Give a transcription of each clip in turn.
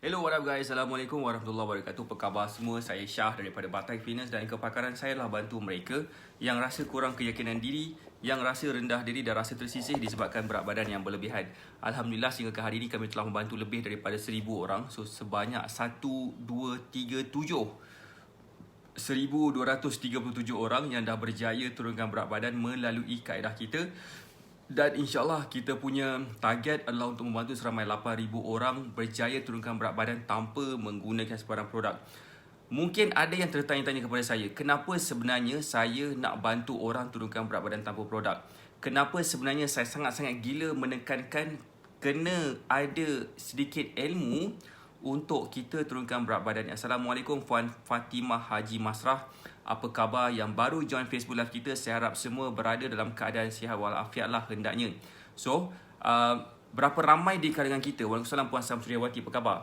Hello, what up guys? Assalamualaikum warahmatullahi wabarakatuh. Apa khabar semua? Saya Syah daripada Batai Finance dan kepakaran saya adalah bantu mereka yang rasa kurang keyakinan diri, yang rasa rendah diri dan rasa tersisih disebabkan berat badan yang berlebihan. Alhamdulillah sehingga ke hari ini kami telah membantu lebih daripada 1,000 orang. So sebanyak 1,237 orang yang dah berjaya turunkan berat badan melalui kaedah kita. Dan insyaAllah kita punya target adalah untuk membantu seramai 8,000 orang berjaya turunkan berat badan tanpa menggunakan sebarang produk. Mungkin ada yang tertanya-tanya kepada saya, kenapa sebenarnya saya nak bantu orang turunkan berat badan tanpa produk? Kenapa sebenarnya saya sangat-sangat gila menekankan kena ada sedikit ilmu untuk kita turunkan berat badan. Assalamualaikum Puan Fatimah Haji Masrah. Apa khabar yang baru join Facebook Live kita? Saya harap semua berada dalam keadaan sihat walafiat lah hendaknya. So, berapa ramai di kalangan kita? Waalaikumsalam Puan Samsuriawati, apa khabar?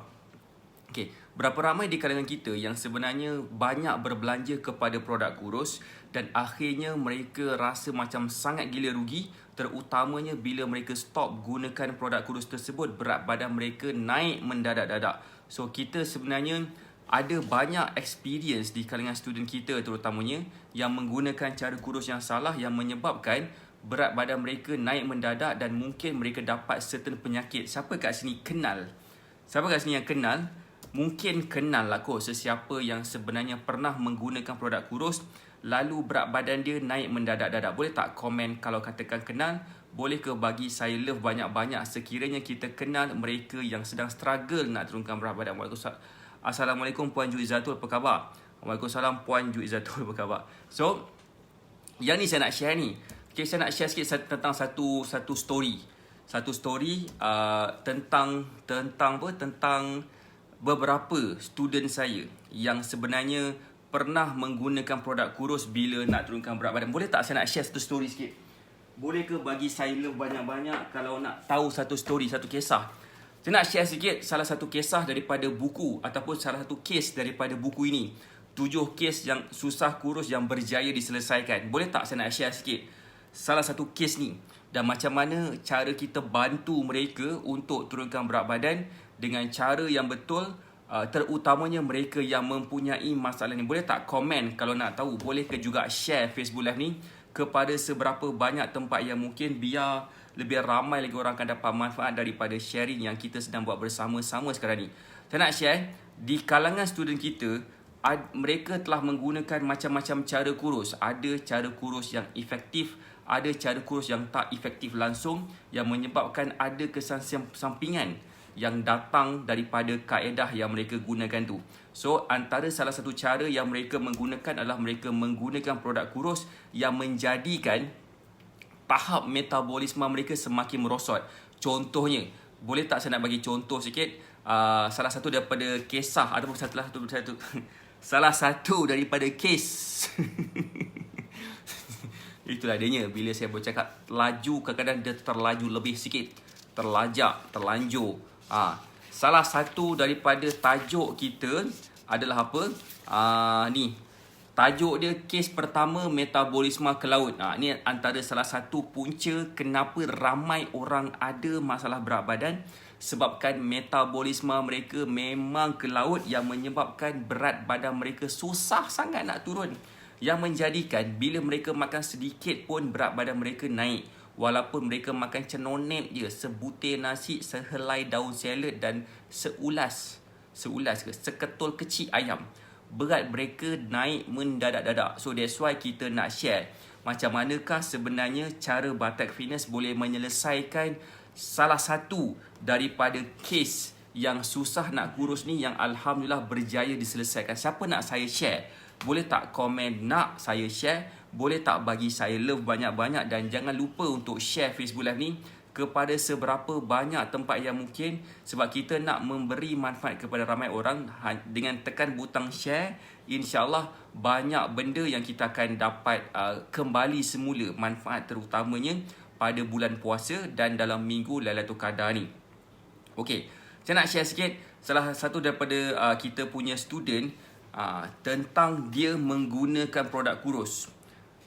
Okay, berapa ramai di kalangan kita yang sebenarnya banyak berbelanja kepada produk kurus dan akhirnya mereka rasa macam sangat gila rugi, terutamanya bila mereka stop gunakan produk kurus tersebut, berat badan mereka naik mendadak-dadak. So, kita sebenarnya ada banyak experience di kalangan student kita terutamanya yang menggunakan cara kurus yang salah yang menyebabkan berat badan mereka naik mendadak dan mungkin mereka dapat certain penyakit. Siapa kat sini kenal? Siapa kat sini yang kenal? Mungkin kenal lah kot sesiapa yang sebenarnya pernah menggunakan produk kurus lalu berat badan dia naik mendadak-dadak. Boleh tak komen kalau katakan kenal? Boleh ke bagi saya love banyak-banyak sekiranya kita kenal mereka yang sedang struggle nak turunkan berat badan. Assalamualaikum Puan Ju Izzatul, apa khabar? Waalaikumsalam Puan Ju Izzatul, apa khabar? So, yang ni saya nak share ni. Okay, saya nak share sikit tentang satu story. Satu story tentang beberapa student saya yang sebenarnya pernah menggunakan produk kurus bila nak turunkan berat badan. Boleh tak saya nak share satu story sikit? Boleh ke bagi saya love banyak-banyak kalau nak tahu satu story, satu kisah? Saya nak share sikit salah satu kisah daripada buku ataupun salah satu kes daripada buku ini. 7 kes yang susah kurus yang berjaya diselesaikan. Boleh tak saya nak share sikit salah satu kes ni dan macam mana cara kita bantu mereka untuk turunkan berat badan dengan cara yang betul, terutamanya mereka yang mempunyai masalah ni. Boleh tak komen kalau nak tahu? Boleh ke juga share Facebook Live ni kepada seberapa banyak tempat yang mungkin biar lebih ramai lagi orang akan dapat manfaat daripada sharing yang kita sedang buat bersama-sama sekarang ni. Saya nak share, di kalangan student kita, mereka telah menggunakan macam-macam cara kurus. Ada cara kurus yang efektif, ada cara kurus yang tak efektif langsung yang menyebabkan ada kesan sampingan yang datang daripada kaedah yang mereka gunakan tu. So, antara salah satu cara yang mereka menggunakan adalah mereka menggunakan produk kurus yang menjadikan tahap metabolisme mereka semakin merosot. Contohnya, boleh tak saya nak bagi contoh sikit? Salah satu daripada kisah, ada satu salah satu daripada kes. Itulah adanya bila saya bercakap laju, kadang-kadang dia terlaju lebih sikit, terlanjur. Salah satu daripada tajuk kita adalah apa? Ni tajuk dia, kes pertama metabolisme ke laut. Ni antara salah satu punca kenapa ramai orang ada masalah berat badan, sebabkan metabolisme mereka memang ke laut yang menyebabkan berat badan mereka susah sangat nak turun. Yang menjadikan bila mereka makan sedikit pun berat badan mereka naik. Walaupun mereka makan cenonep je, sebutir nasi, sehelai daun salad dan seketul kecil ayam, berat mereka naik mendadak-dadak. So that's why kita nak share macam manakah sebenarnya cara Batak Fitness boleh menyelesaikan salah satu daripada kes yang susah nak kurus ni yang alhamdulillah berjaya diselesaikan. Siapa nak saya share? Boleh tak komen nak saya share? Boleh tak bagi saya love banyak-banyak dan jangan lupa untuk share Facebook Live ni kepada seberapa banyak tempat yang mungkin, sebab kita nak memberi manfaat kepada ramai orang. Dengan tekan butang share, insyaAllah banyak benda yang kita akan dapat kembali semula manfaat, terutamanya pada bulan puasa dan dalam minggu Lailatul Qadar ni. Okey, saya nak share sikit salah satu daripada kita punya student tentang dia menggunakan produk kurus.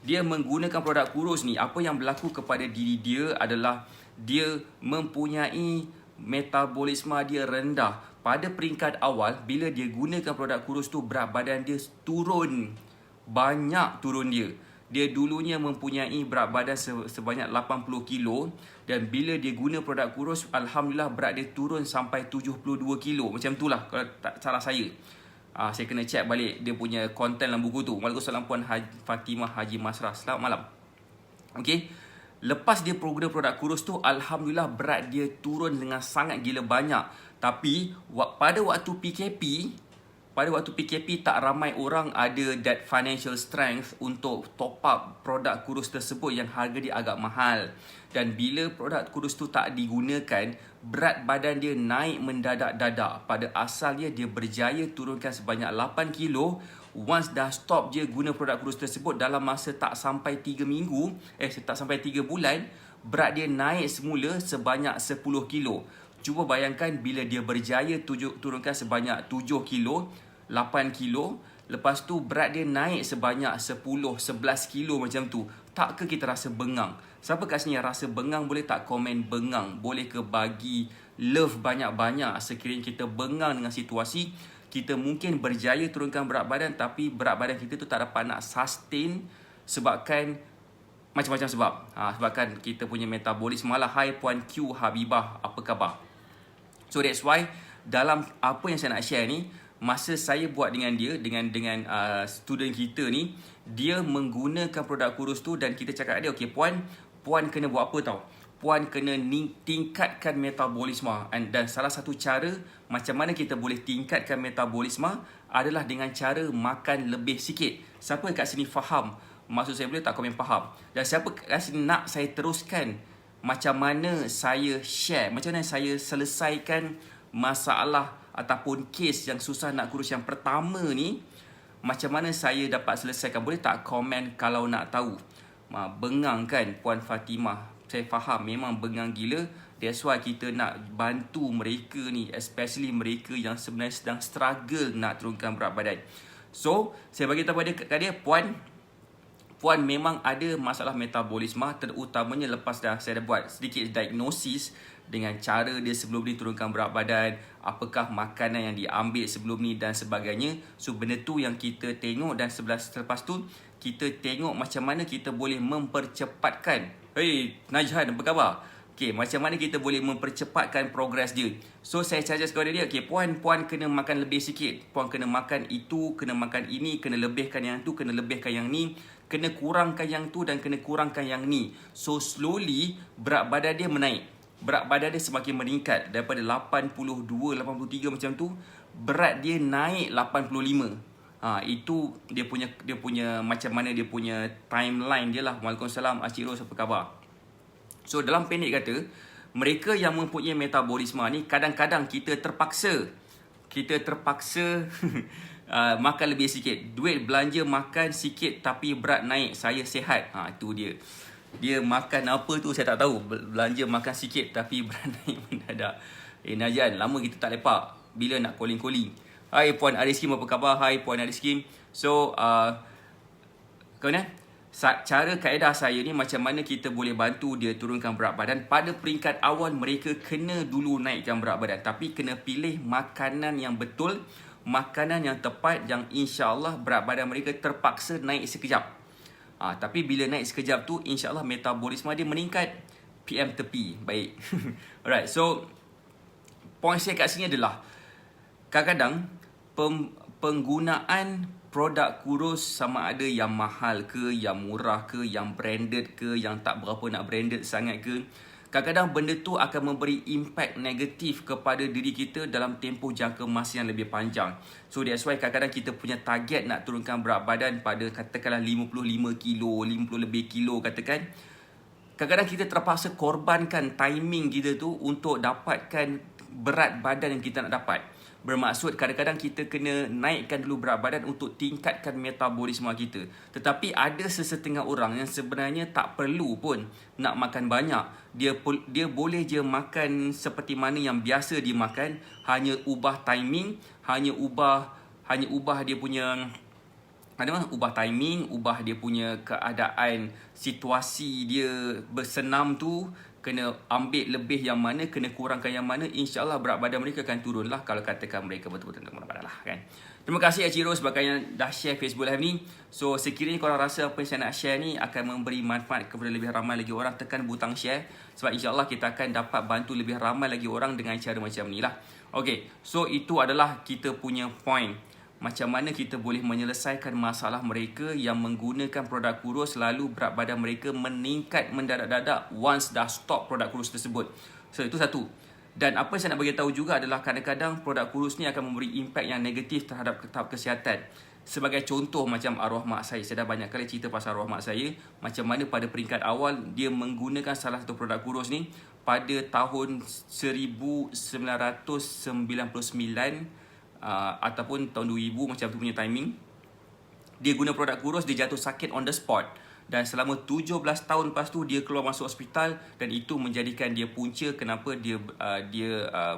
Dia menggunakan produk kurus ni, apa yang berlaku kepada diri dia adalah dia mempunyai metabolisme dia rendah. Pada peringkat awal, bila dia gunakan produk kurus tu, berat badan dia turun. Banyak turun dia. Dia dulunya mempunyai berat badan sebanyak 80 kilo dan bila dia guna produk kurus, Alhamdulillah berat dia turun sampai 72 kilo. Macam tu lah kalau tak salah saya. Saya kena check balik dia punya konten dalam buku tu. Waalaikumsalam Puan Fatimah Haji Masrah. Selamat malam. Okay. Lepas dia guna produk kurus tu, Alhamdulillah berat dia turun dengan sangat gila banyak. Tapi pada waktu PKP tak ramai orang ada that financial strength untuk top up produk kurus tersebut yang harga dia agak mahal. Dan bila produk kurus tu tak digunakan, berat badan dia naik mendadak-dadak. Pada asalnya dia berjaya turunkan sebanyak 8 kilo. Once dah stop je guna produk kurus tersebut, dalam masa tak sampai 3 bulan, berat dia naik semula sebanyak 10 kilo. Cuba bayangkan bila dia berjaya turunkan sebanyak 7 kilo, 8 kilo, lepas tu berat dia naik sebanyak 10, 11 kilo macam tu. Tak ke kita rasa bengang? Siapa kat sini yang rasa bengang, boleh tak komen bengang? Boleh ke bagi love banyak-banyak sekiranya kita bengang dengan situasi? Kita mungkin berjaya turunkan berat badan, tapi berat badan kita tu tak dapat nak sustain sebabkan macam-macam sebab. Sebabkan kita punya metabolisme. Malah, hai Puan Q Habibah, apa khabar? So that's why dalam apa yang saya nak share ni, masa saya buat dengan dia, dengan student kita ni, dia menggunakan produk kurus tu dan kita cakap dia, okay Puan kena buat apa tau? Puan kena tingkatkan metabolisme. Dan salah satu cara macam mana kita boleh tingkatkan metabolisme adalah dengan cara makan lebih sikit. Siapa kat sini faham? Maksud saya, boleh tak komen faham? Dan siapa kat sini nak saya teruskan macam mana saya share, macam mana saya selesaikan masalah ataupun kes yang susah nak kurus yang pertama ni, macam mana saya dapat selesaikan? Boleh tak komen kalau nak tahu? Bengang kan Puan Fatimah? Saya faham memang bengang gila. That's why kita nak bantu mereka ni, especially mereka yang sebenarnya sedang struggle nak turunkan berat badan. So, saya bagi tahu kat dia, Puan memang ada masalah metabolisme, terutamanya lepas saya dah buat sedikit diagnosis dengan cara dia sebelum ni turunkan berat badan, apakah makanan yang diambil sebelum ni dan sebagainya. So benda tu yang kita tengok, dan selepas tu kita tengok macam mana kita boleh mempercepatkan. Hey Najhan, apa khabar? Okay, macam mana kita boleh mempercepatkan progres dia. So saya suggest kepada dia, okay Puan kena makan lebih sikit. Puan kena makan itu, kena makan ini, kena lebihkan yang tu, kena lebihkan yang ni, kena kurangkan yang tu dan kena kurangkan yang ni. So slowly berat badan dia menaik. Berat badan dia semakin meningkat. Daripada 82, 83 macam tu, berat dia naik 85. Itu dia punya macam mana dia punya timeline dia lah. Waalaikumsalam Acik Ros, apa khabar? So dalam pendek kata, mereka yang mempunyai metabolisme ni, kadang-kadang kita terpaksa makan lebih sikit. Duit belanja makan sikit tapi berat naik, saya sihat. Itu dia. Dia makan apa tu saya tak tahu. Belanja makan sikit tapi berat naik mendadak. Najan, lama kita tak lepak. Bila nak calling-calling? Hai Puan Ariskim, apa khabar? Hai Puan Ariskim. So, cara kaedah saya ni macam mana kita boleh bantu dia turunkan berat badan. Pada peringkat awal mereka kena dulu naikkan berat badan, tapi kena pilih makanan yang betul, makanan yang tepat, yang insya-Allah berat badan mereka terpaksa naik sekejap. Tapi bila naik sekejap tu, insya-Allah metabolisme dia meningkat. PM tepi. Baik. Alright, so point saya kat sini adalah kadang-kadang penggunaan produk kurus, sama ada yang mahal ke, yang murah ke, yang branded ke, yang tak berapa nak branded sangat ke, kadang-kadang benda tu akan memberi impact negatif kepada diri kita dalam tempoh jangka masa yang lebih panjang. So that's why kadang-kadang kita punya target nak turunkan berat badan pada katakanlah 55 kilo, 50 lebih kilo katakan. Kadang-kadang kita terpaksa korbankan timing kita tu untuk dapatkan berat badan yang kita nak dapat. Bermaksud kadang-kadang kita kena naikkan dulu berat badan untuk tingkatkan metabolisme kita. Tetapi ada sesetengah orang yang sebenarnya tak perlu pun nak makan banyak. Dia boleh je makan seperti mana yang biasa dia makan, hanya ubah timing, hanya ubah dia punya ubah timing, ubah dia punya keadaan, situasi dia bersenam tu, kena ambil lebih yang mana, kena kurangkan yang mana, insyaAllah berat badan mereka akan turun lah kalau katakan mereka betul-betul nak berat badan lah kan. Terima kasih Encik Ros sebab yang dah share Facebook Live ni. So sekiranya korang rasa apa yang saya nak share ni akan memberi manfaat kepada lebih ramai lagi orang, tekan butang share. Sebab insyaAllah kita akan dapat bantu lebih ramai lagi orang dengan cara macam ni lah. Okay, so itu adalah kita punya point. Macam mana kita boleh menyelesaikan masalah mereka yang menggunakan produk kurus lalu berat badan mereka meningkat mendadak-dadak once dah stop produk kurus tersebut. So itu satu. Dan apa yang saya nak bagi tahu juga adalah kadang-kadang produk kurus ni akan memberi impak yang negatif terhadap tahap kesihatan. Sebagai contoh macam arwah mak saya dah banyak kali cerita pasal arwah mak saya, macam mana pada peringkat awal dia menggunakan salah satu produk kurus ni pada tahun 1999 ataupun tahun 2000 macam tu punya timing. Dia guna produk kurus, dia jatuh sakit on the spot. Dan selama 17 tahun lepas tu dia keluar masuk hospital dan itu menjadikan dia punca kenapa dia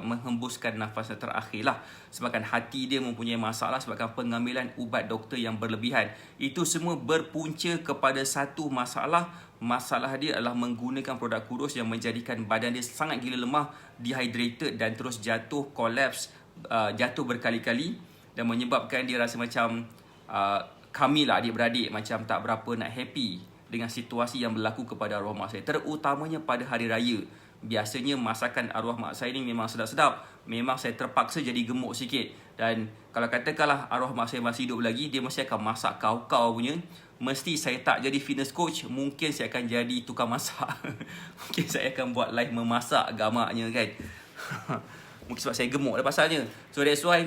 menghembuskan nafas terakhir lah. Sebabkan hati dia mempunyai masalah sebabkan pengambilan ubat doktor yang berlebihan. Itu semua berpunca kepada satu masalah. Masalah dia adalah menggunakan produk kurus yang menjadikan badan dia sangat gila lemah, dehydrated dan terus jatuh, collapse, jatuh berkali-kali dan menyebabkan dia rasa macam kami lah adik-beradik macam tak berapa nak happy dengan situasi yang berlaku kepada arwah mak saya, terutamanya pada hari raya. Biasanya masakan arwah mak saya ni memang sedap-sedap, memang saya terpaksa jadi gemuk sikit. Dan kalau katakanlah arwah mak saya masih hidup lagi, dia mesti akan masak kau-kau punya. Mesti saya tak jadi fitness coach, mungkin saya akan jadi tukang masak. Mungkin saya akan buat live memasak gamaknya kan. Mungkin sebab saya gemuk dah pasalnya. So that's why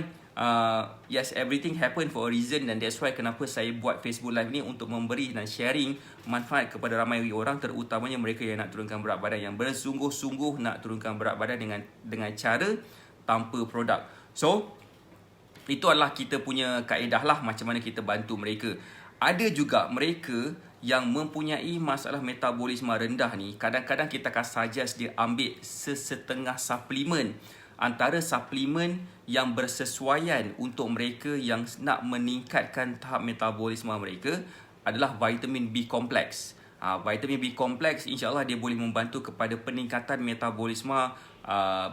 yes, everything happen for a reason, dan that's why kenapa saya buat Facebook Live ni, untuk memberi dan sharing manfaat kepada ramai orang, terutamanya mereka yang nak turunkan berat badan, yang bersungguh-sungguh nak turunkan berat badan dengan cara tanpa produk. So itu adalah kita punya kaedah lah macam mana kita bantu mereka. Ada juga mereka yang mempunyai masalah metabolisme rendah ni, kadang-kadang kita akan suggest dia ambil sesetengah suplemen. Antara suplemen yang bersesuaian untuk mereka yang nak meningkatkan tahap metabolisme mereka adalah vitamin B kompleks. Vitamin B kompleks insyaAllah dia boleh membantu kepada peningkatan metabolisme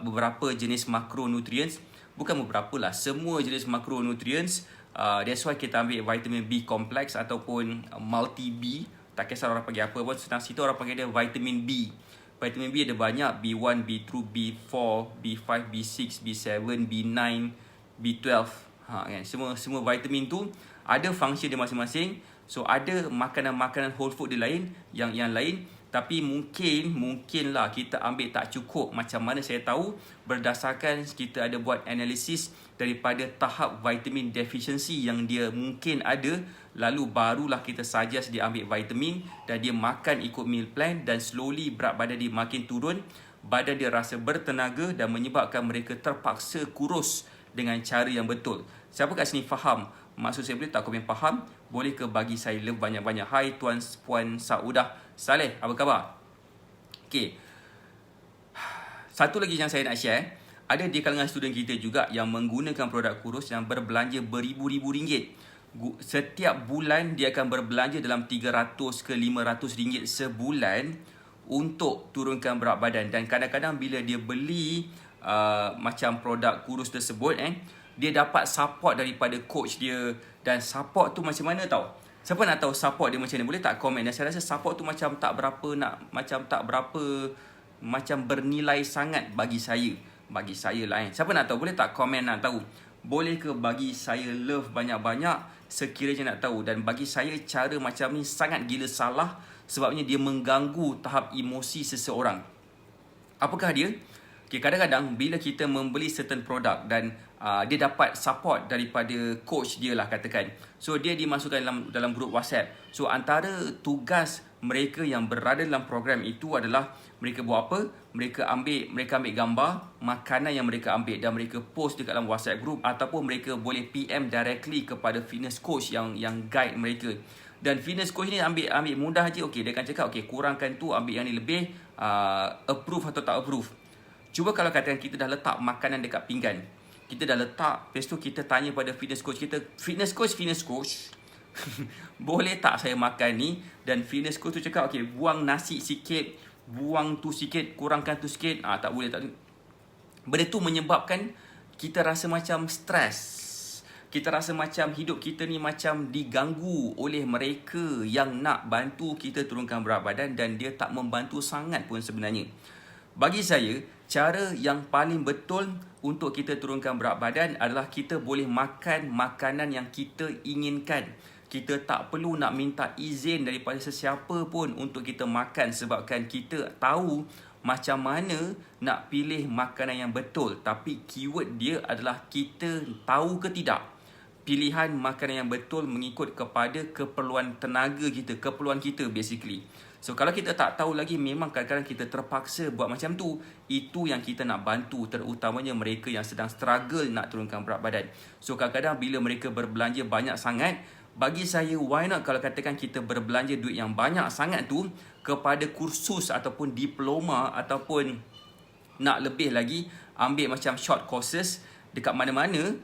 beberapa jenis makronutrients. Bukan beberapa lah, semua jenis makronutrients. That's why kita ambil vitamin B kompleks ataupun multi B. Tak kisah orang panggil apa pun, senang situ orang panggil dia vitamin B. Vitamin B ada banyak, B1, B2, B4, B5, B6, B7, B9, B12. Kan? Semua vitamin tu ada function dia masing-masing. So ada makanan-makanan whole food dia lain, yang lain. Tapi mungkinlah kita ambil tak cukup. Macam mana saya tahu? Berdasarkan kita ada buat analisis daripada tahap vitamin deficiency yang dia mungkin ada, lalu barulah kita suggest dia ambil vitamin dan dia makan ikut meal plan, dan slowly berat badan dia makin turun, badan dia rasa bertenaga dan menyebabkan mereka terpaksa kurus dengan cara yang betul. Siapa kat sini faham maksud saya? Boleh tak komen faham? Boleh ke bagi saya love banyak-banyak? Hai Tuan Puan Saudah Saleh, apa khabar? Okay, satu lagi yang saya nak share, ada di kalangan student kita juga yang menggunakan produk kurus yang berbelanja beribu-ribu ringgit. Setiap bulan dia akan berbelanja dalam 300 ke 500 ringgit sebulan untuk turunkan berat badan. Dan kadang-kadang bila dia beli macam produk kurus tersebut, dia dapat support daripada coach dia. Dan support tu macam mana tau? Siapa nak tahu support dia macam mana? Boleh tak komen? Dan saya rasa support tu macam tak berapa macam bernilai sangat bagi saya. Bagi saya lah. Siapa nak tahu? Boleh tak komen nak tahu? Boleh ke bagi saya love banyak-banyak sekiranya nak tahu? Dan bagi saya cara macam ni sangat gila salah, sebabnya dia mengganggu tahap emosi seseorang. Apakah dia? Okay, kadang-kadang bila kita membeli certain produk dan dia dapat support daripada coach dia lah katakan. So dia dimasukkan dalam grup WhatsApp. So antara tugas mereka yang berada dalam program itu adalah mereka buat apa? Mereka ambil gambar makanan yang mereka ambil dan mereka post dekat dalam WhatsApp group, ataupun mereka boleh PM directly kepada fitness coach yang guide mereka. Dan fitness coach ni ambil mudah je. Okey, dia akan cakap okey, kurangkan tu, ambil yang ni lebih, approve atau tak approve. Cuba kalau katakan kita dah letak makanan dekat pinggan, kita dah letak, lepas tu kita tanya pada fitness coach kita, fitness coach boleh tak saya makan ni? Dan fitness coach tu cakap okey, buang nasi sikit, buang tu sikit, kurangkan tu sikit, tak boleh, tak boleh. Benda tu menyebabkan kita rasa macam stres. Kita rasa macam hidup kita ni macam diganggu oleh mereka yang nak bantu kita turunkan berat badan dan dia tak membantu sangat pun sebenarnya. Bagi saya, cara yang paling betul untuk kita turunkan berat badan adalah kita boleh makan makanan yang kita inginkan. Kita tak perlu nak minta izin daripada sesiapa pun untuk kita makan sebabkan kita tahu macam mana nak pilih makanan yang betul. Tapi keyword dia adalah kita tahu ke tidak pilihan makanan yang betul mengikut kepada keperluan tenaga kita, keperluan kita basically. So kalau kita tak tahu lagi, memang kadang-kadang kita terpaksa buat macam tu. Itu yang kita nak bantu, terutamanya mereka yang sedang struggle nak turunkan berat badan. So kadang-kadang bila mereka berbelanja banyak sangat, bagi saya why not kalau katakan kita berbelanja duit yang banyak sangat tu kepada kursus ataupun diploma, ataupun nak lebih lagi ambil macam short courses dekat mana-mana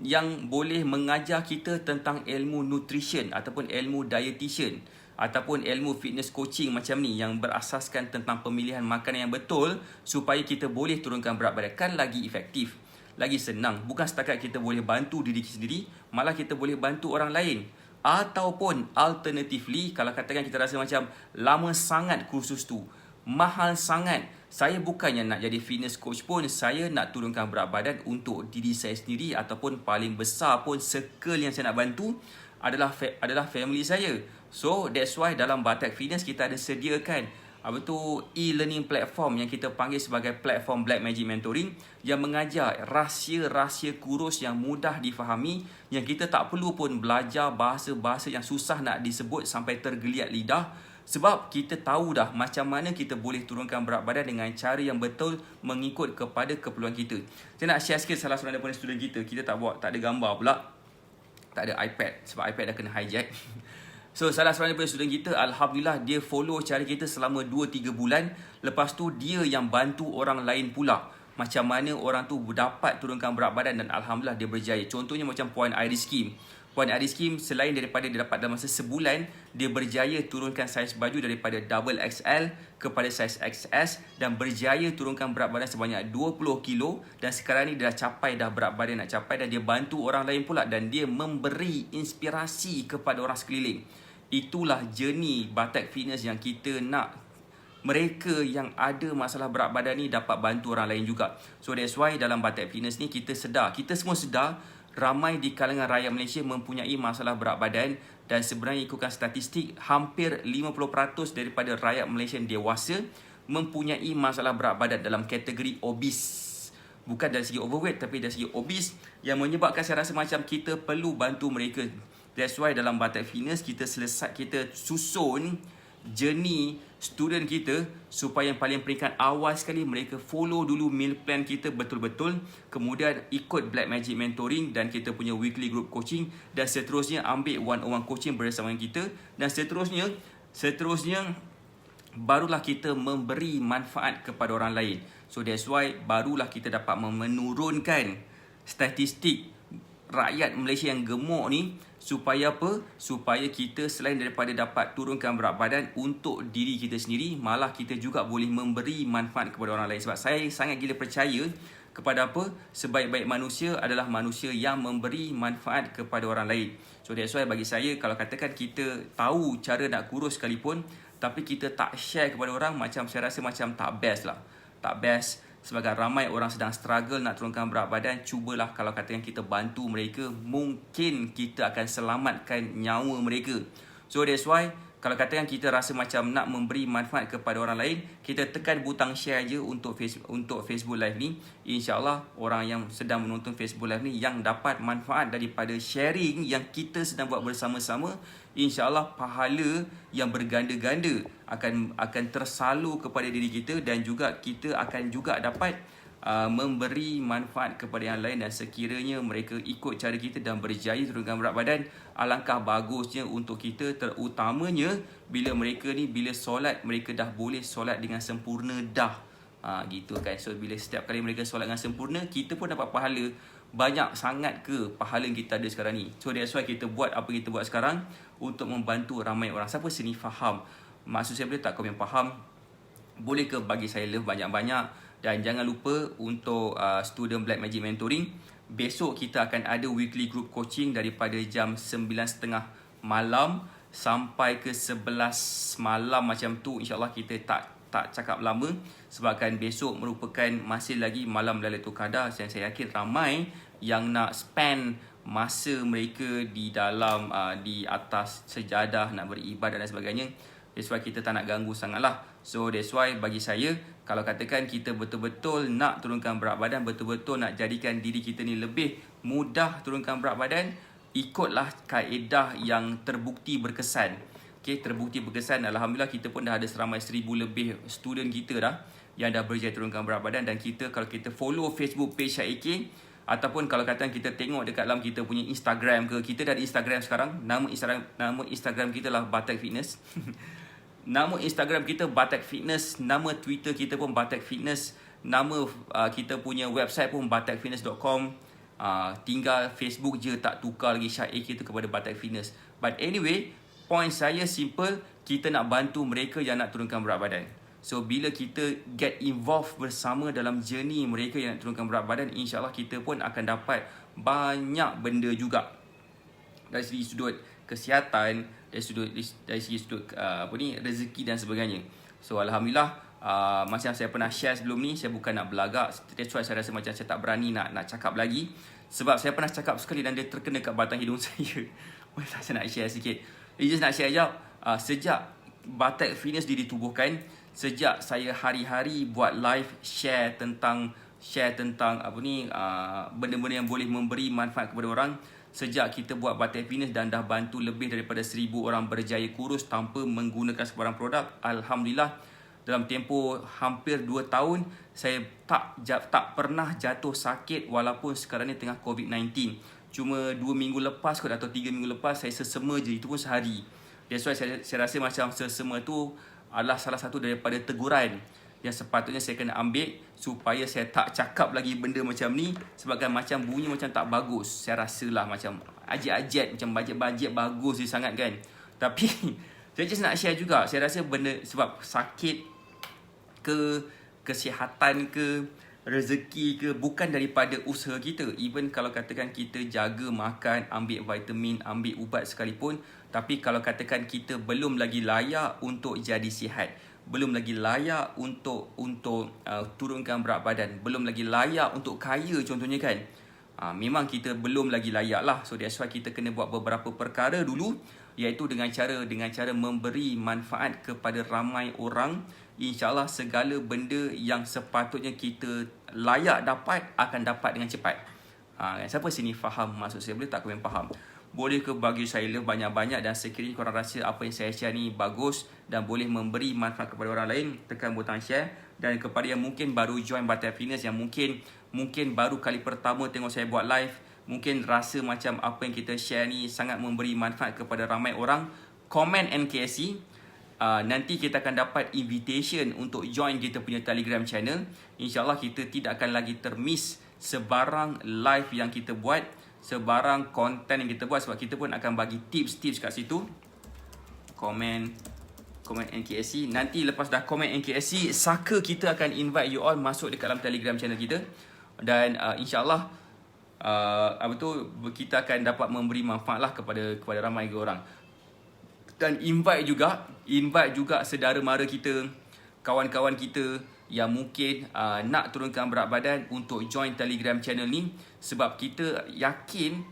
yang boleh mengajar kita tentang ilmu nutrition ataupun ilmu dietitian ataupun ilmu fitness coaching macam ni yang berasaskan tentang pemilihan makanan yang betul supaya kita boleh turunkan berat badan. Kan lagi efektif, lagi senang. Bukan setakat kita boleh bantu diri kita sendiri, malah kita boleh bantu orang lain. Ataupun alternatively, kalau katakan kita rasa macam lama sangat kursus tu, mahal sangat, saya bukannya nak jadi fitness coach pun, saya nak turunkan berat badan untuk diri saya sendiri, ataupun paling besar pun circle yang saya nak bantu adalah family saya. So that's why dalam Batak Fitness kita ada sediakan e-learning platform yang kita panggil sebagai platform Black Magic Mentoring, yang mengajar rahsia-rahsia kurus yang mudah difahami, yang kita tak perlu pun belajar bahasa-bahasa yang susah nak disebut sampai tergeliat lidah. Sebab kita tahu dah macam mana kita boleh turunkan berat badan dengan cara yang betul mengikut kepada keperluan kita. Saya nak share sikit salah seorang daripada student kita. Kita tak ada gambar pula. Tak ada iPad sebab iPad dah kena hijack. So salah seorang daripada student kita, Alhamdulillah dia follow cara kita selama 2-3 bulan. Lepas tu dia yang bantu orang lain pula macam mana orang tu dapat turunkan berat badan, dan Alhamdulillah dia berjaya. Contohnya macam Puan Iris Kim. Puan Iris Kim selain daripada dia dapat dalam masa sebulan, dia berjaya turunkan saiz baju daripada double XL kepada saiz XS dan berjaya turunkan berat badan sebanyak 20 kilo, dan sekarang ni dia dah capai berat badan nak capai, dan dia bantu orang lain pula dan dia memberi inspirasi kepada orang sekeliling. Itulah journey Batak Fitness yang kita nak mereka yang ada masalah berat badan ni dapat bantu orang lain juga. So that's why dalam Batak Fitness ni kita semua sedar ramai di kalangan rakyat Malaysia mempunyai masalah berat badan, dan sebenarnya ikutkan statistik hampir 50% daripada rakyat Malaysia dewasa mempunyai masalah berat badan dalam kategori obese. Bukan dari segi overweight tapi dari segi obese, yang menyebabkan saya rasa macam kita perlu bantu mereka. That's why dalam Batak Fitness kita susun journey student kita supaya yang paling peringkat awal sekali mereka follow dulu meal plan kita betul-betul, kemudian ikut Black Magic Mentoring dan kita punya weekly group coaching, dan seterusnya ambil one-on-one coaching bersama kita, dan seterusnya barulah kita memberi manfaat kepada orang lain. So that's why barulah kita dapat menurunkan statistik rakyat Malaysia yang gemuk ni. Supaya apa? Supaya kita selain daripada dapat turunkan berat badan untuk diri kita sendiri, malah kita juga boleh memberi manfaat kepada orang lain. Sebab saya sangat gila percaya kepada apa? Sebaik-baik manusia adalah manusia yang memberi manfaat kepada orang lain. So that's why bagi saya, kalau katakan kita tahu cara nak kurus sekalipun tapi kita tak share kepada orang, macam saya rasa macam tak best lah. Tak best. Sebagai ramai orang sedang struggle nak turunkan berat badan, cubalah kalau katakan kita bantu mereka, mungkin kita akan selamatkan nyawa mereka. So that's why kalau katakan kita rasa macam nak memberi manfaat kepada orang lain, kita tekan butang share je untuk Facebook Live ni. InsyaAllah orang yang sedang menonton Facebook Live ni yang dapat manfaat daripada sharing yang kita sedang buat bersama-sama, InsyaAllah pahala yang berganda-ganda akan tersalur kepada diri kita, dan juga kita akan juga dapat memberi manfaat kepada yang lain. Dan sekiranya mereka ikut cara kita dan berjaya turunkan berat badan, alangkah bagusnya untuk kita, terutamanya bila mereka ni bila solat, mereka dah boleh solat dengan sempurna dah. Gitu kan. So bila setiap kali mereka solat dengan sempurna, kita pun dapat pahala. Banyak sangat ke pahala yang kita ada sekarang ni. So that's why kita buat apa kita buat sekarang, untuk membantu ramai orang. Siapa sini faham? Maksud saya boleh tak kau yang faham boleh ke bagi saya love banyak-banyak. Dan jangan lupa untuk student Black Magic Mentoring, besok kita akan ada weekly group coaching daripada jam 9.30 malam sampai ke 11 malam macam tu. InsyaAllah kita tak cakap lama, sebabkan besok merupakan masih lagi malam Lailatul Qadar, dan saya yakin ramai yang nak spend masa mereka di dalam di atas sejadah nak beribadah dan sebagainya. That's why kita tak nak ganggu sangat lah. So that's why bagi saya, kalau katakan kita betul-betul nak turunkan berat badan, betul-betul nak jadikan diri kita ni lebih mudah turunkan berat badan, ikutlah kaedah yang terbukti berkesan. Okay, terbukti berkesan. Alhamdulillah kita pun dah ada seramai 1,000 lebih student kita dah yang dah berjaya turunkan berat badan. Dan kita, kalau kita follow Facebook page Syed AK, ataupun kalau katakan kita tengok dekat dalam kita punya Instagram ke, kita dah ada Instagram sekarang. Nama Instagram kita lah Batak Fitness. Nama Instagram kita Batak Fitness, nama Twitter kita pun Batak Fitness, nama kita punya website pun batakfitness.com. Tinggal Facebook je tak tukar lagi Syed AK tu kepada Batak Fitness. But anyway, point saya simple, kita nak bantu mereka yang nak turunkan berat badan. So bila kita get involved bersama dalam journey mereka yang nak turunkan berat badan, insyaAllah kita pun akan dapat banyak benda juga. Dari segi sudut kesihatan, dari segi sudut rezeki dan sebagainya. So alhamdulillah, macam saya pernah share sebelum ni, saya bukan nak belagak. That's why saya rasa macam saya tak berani nak cakap lagi, sebab saya pernah cakap sekali dan dia terkena kat batang hidung saya. Saya nak share sikit. Just nak share sekejap. Sejak Batak Fitness ditubuhkan, sejak saya hari-hari buat live share tentang benda-benda yang boleh memberi manfaat kepada orang. Sejak kita buat Batak Fitness dan dah bantu lebih daripada 1,000 orang berjaya kurus tanpa menggunakan sebarang produk. Alhamdulillah, dalam tempoh hampir 2 tahun, saya tak pernah jatuh sakit walaupun sekarang ni tengah COVID-19. Cuma 2 minggu lepas kot atau 3 minggu lepas saya sesema je, itu pun sehari. That's why saya rasa macam sesema tu adalah salah satu daripada teguran yang sepatutnya saya kena ambil supaya saya tak cakap lagi benda macam ni, sebabkan macam bunyi macam tak bagus. Saya rasalah macam ajet-ajet, macam bajet-bajet bagus je sangat kan. Tapi saya just nak share juga, saya rasa benda sebab sakit ke, kesihatan ke, rezeki ke, bukan daripada usaha kita. Even kalau katakan kita jaga makan, ambil vitamin, ambil ubat sekalipun, tapi kalau katakan kita belum lagi layak untuk jadi sihat, belum lagi layak untuk turunkan berat badan, belum lagi layak untuk kaya contohnya kan, memang kita belum lagi layak lah. So that's why kita kena buat beberapa perkara dulu, iaitu dengan cara memberi manfaat kepada ramai orang. InsyaAllah segala benda yang sepatutnya kita layak dapat akan dapat dengan cepat. Siapa sini faham maksud saya? Boleh tak komen faham? Boleh ke bagi saya love banyak-banyak, dan sekiranya korang rasa apa yang saya share ni bagus dan boleh memberi manfaat kepada orang lain, tekan butang share. Dan kepada yang mungkin baru join Batak Fitness, yang mungkin baru kali pertama tengok saya buat live, mungkin rasa macam apa yang kita share ni sangat memberi manfaat kepada ramai orang, komen NKSC. Nanti kita akan dapat invitation untuk join kita punya Telegram channel. InsyaAllah kita tidak akan lagi termiss sebarang live yang kita buat, sebarang konten yang kita buat, sebab kita pun akan bagi tips-tips kat situ. Komen NKSC. Nanti lepas dah komen NKSC, saka kita akan invite you all masuk dekat dalam Telegram channel kita. Dan insyaAllah kita akan dapat memberi manfaat lah kepada ramai orang. Dan invite juga saudara mara kita, kawan-kawan kita yang mungkin nak turunkan berat badan untuk join Telegram channel ni. Sebab kita yakin,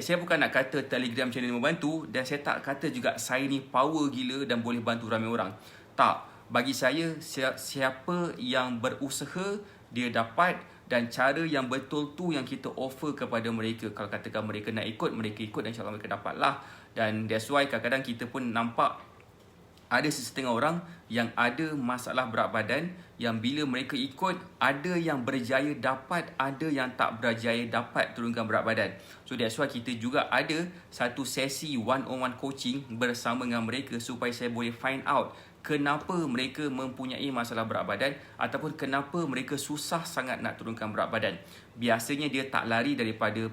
saya bukan nak kata Telegram channel ni membantu, dan saya tak kata juga saya ni power gila dan boleh bantu ramai orang. Tak, bagi saya siapa yang berusaha dia dapat, dan cara yang betul tu yang kita offer kepada mereka. Kalau katakan mereka nak ikut, mereka ikut, dan insyaAllah mereka dapat lah. Dan that's why kadang-kadang kita pun nampak ada sesetengah orang yang ada masalah berat badan, yang bila mereka ikut, ada yang berjaya dapat, ada yang tak berjaya dapat turunkan berat badan. So that's why kita juga ada satu sesi one-on-one coaching bersama dengan mereka, supaya saya boleh find out kenapa mereka mempunyai masalah berat badan, ataupun kenapa mereka susah sangat nak turunkan berat badan. Biasanya dia tak lari daripada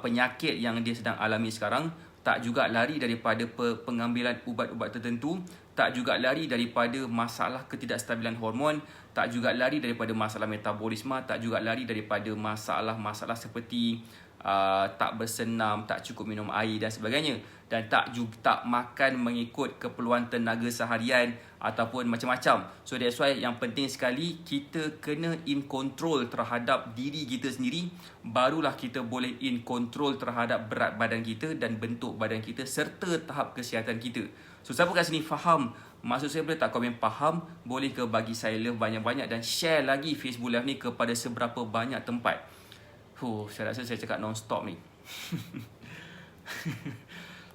penyakit yang dia sedang alami sekarang, tak juga lari daripada pengambilan ubat-ubat tertentu, tak juga lari daripada masalah ketidakstabilan hormon, tak juga lari daripada masalah metabolisme, tak juga lari daripada masalah-masalah seperti tak bersenam, tak cukup minum air dan sebagainya, dan tak makan mengikut keperluan tenaga seharian ataupun macam-macam. So that's why yang penting sekali kita kena in control terhadap diri kita sendiri, barulah kita boleh in control terhadap berat badan kita dan bentuk badan kita serta tahap kesihatan kita. So siapa kat sini faham maksud saya, boleh tak komen faham, boleh ke bagi saya love banyak-banyak dan share lagi Facebook Live ni kepada seberapa banyak tempat. Saya rasa saya cakap non-stop ni.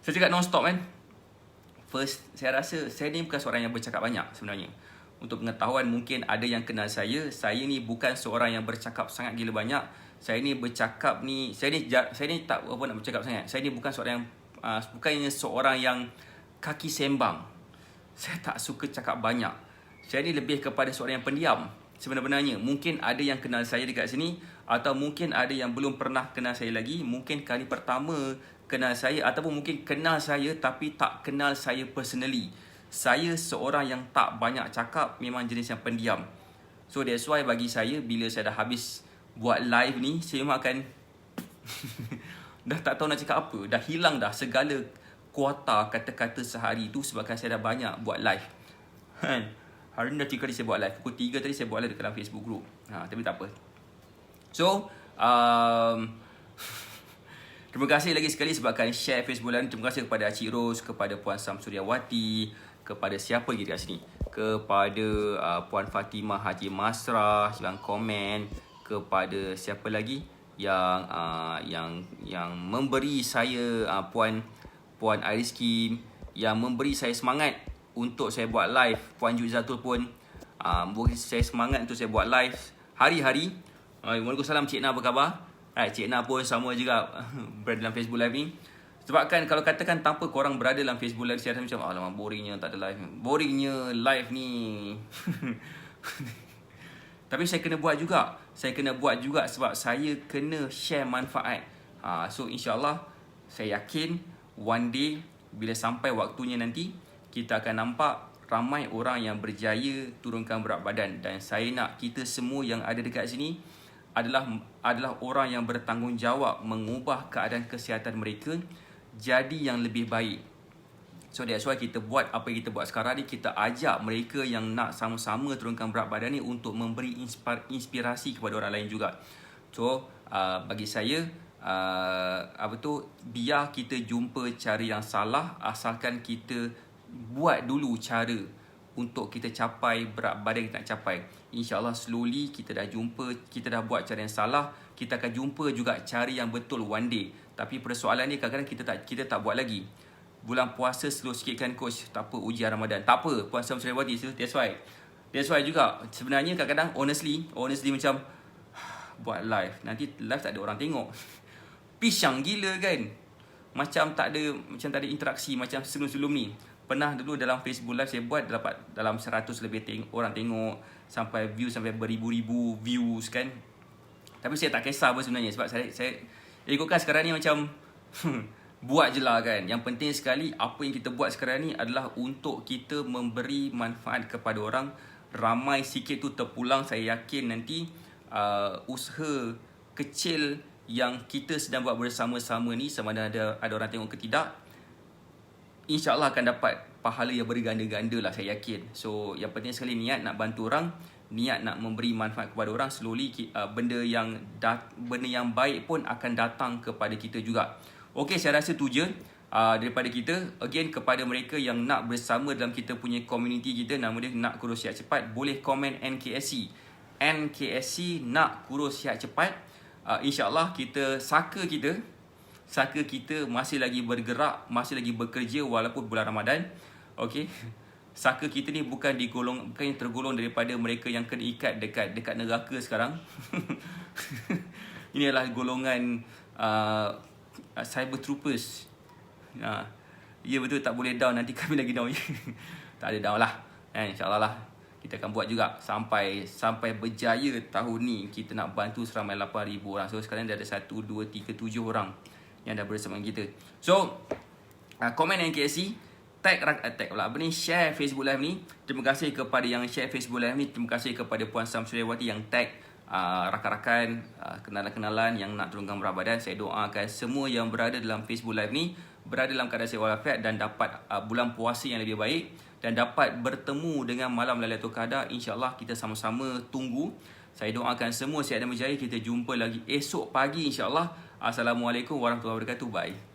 Saya cakap non-stop kan. First, saya rasa saya ni bukan seorang yang bercakap banyak sebenarnya. Untuk pengetahuan, mungkin ada yang kenal saya ni bukan seorang yang bercakap sangat gila banyak. Saya ni bercakap ni, saya ni tak apa nak bercakap sangat. Saya ni bukan bukannya seorang yang kaki sembang. Saya tak suka cakap banyak. Saya ni lebih kepada seorang yang pendiam. Sebenarnya mungkin ada yang kenal saya dekat sini, atau mungkin ada yang belum pernah kenal saya lagi. Mungkin kali pertama kenal saya, ataupun mungkin kenal saya tapi tak kenal saya personally. Saya seorang yang tak banyak cakap, memang jenis yang pendiam. So that's why bagi saya, bila saya dah habis buat live ni, saya memang akan dah tak tahu nak cakap apa. Dah hilang dah segala kuota kata-kata sehari tu sebabkan saya dah banyak buat live. Hari ni dah 3 kali saya buat live. Pukul 3 tadi saya buat live dekat dalam Facebook group. Tapi tak apa. So, terima kasih lagi sekali sebabkan share Facebook Live. Terima kasih kepada Cik Ros, kepada Puan Samsuryawati, kepada siapa lagi dekat sini, kepada Puan Fatimah Haji Masrah yang komen, kepada siapa lagi yang memberi saya Puan Iris Kim, yang memberi saya semangat untuk saya buat live. Puan Juzatul pun beri saya semangat untuk saya buat live hari-hari. Waalaikumsalam Cik Na, apa khabar? Cik Na pun sama juga berada dalam Facebook Live ni. Sebabkan kalau katakan tanpa korang berada dalam Facebook Live, saya rasa macam alamak boringnya tak ada live. Boringnya live ni. Tapi saya kena buat juga. Saya kena buat juga sebab saya kena share manfaat. So insyaAllah saya yakin one day bila sampai waktunya nanti, kita akan nampak ramai orang yang berjaya turunkan berat badan. Dan saya nak kita semua yang ada dekat sini adalah orang yang bertanggungjawab mengubah keadaan kesihatan mereka jadi yang lebih baik. So that's why kita buat apa yang kita buat sekarang ni. Kita ajak mereka yang nak sama-sama turunkan berat badan ni untuk memberi inspirasi kepada orang lain juga. So bagi saya, biar kita jumpa cara yang salah, asalkan kita buat dulu cara untuk kita capai berat badan kita nak capai. InsyaAllah slowly kita dah jumpa, kita dah buat cara yang salah, kita akan jumpa juga cara yang betul one day. Tapi persoalan ni kadang-kadang kita tak buat lagi. Bulan puasa slow sikit kan coach, tak apa ujian Ramadan. Tak apa Puan Samsuryawati, that's why juga sebenarnya kadang-kadang honestly macam buat live, nanti live tak ada orang tengok. Pisang gila kan. Macam tak ada interaksi macam sebelum-sebelum ni. Pernah dulu dalam Facebook Live saya buat dapat dalam 100 lebih orang tengok, sampai view sampai beribu-ribu views kan. Tapi saya tak kisah pun sebenarnya, sebab saya ikutkan sekarang ni macam buat je lah kan. Yang penting sekali apa yang kita buat sekarang ni adalah untuk kita memberi manfaat kepada orang. Ramai sikit tu terpulang, saya yakin nanti usaha kecil yang kita sedang buat bersama-sama ni, sama ada orang tengok ke tidak, InsyaAllah akan dapat pahala yang berganda-ganda lah, saya yakin. So yang penting sekali niat nak bantu orang, niat nak memberi manfaat kepada orang. Slowly benda yang baik pun akan datang kepada kita juga. Okey, saya rasa tu je daripada kita. Again, kepada mereka yang nak bersama dalam kita punya community kita, nama dia Nak Kurus Sihat Cepat, boleh komen NKSC Nak Kurus Sihat Cepat. InsyaAllah saka kita masih lagi bergerak, masih lagi bekerja walaupun bulan Ramadan. Okey. Saka kita ni bukan tergolong daripada mereka yang kena ikat dekat neraka sekarang. Ini adalah golongan cyber troopers. Ya betul, tak boleh down, nanti kami lagi down. Tak ada down lah. InsyaAllah lah. Kita akan buat juga sampai berjaya tahun ni. Kita nak bantu seramai 8,000 orang. So sekarang dah ada 1, 2, 3, 7 orang yang dah bersama kita. So komen NKSC, share Facebook Live ni. Terima kasih kepada yang share Facebook Live ni. Terima kasih kepada Puan Samsuliawati yang tag rakan-rakan, kenalan-kenalan yang nak turunkan berat badan. Saya doakan semua yang berada dalam Facebook Live ni berada dalam keadaan sihat walafiat dan dapat bulan puasa yang lebih baik dan dapat bertemu dengan malam Lailatul Qadar. InsyaAllah kita sama-sama tunggu. Saya doakan semua sihat dan berjaya. Kita jumpa lagi esok pagi insyaAllah. Assalamualaikum warahmatullahi wabarakatuh. Bye.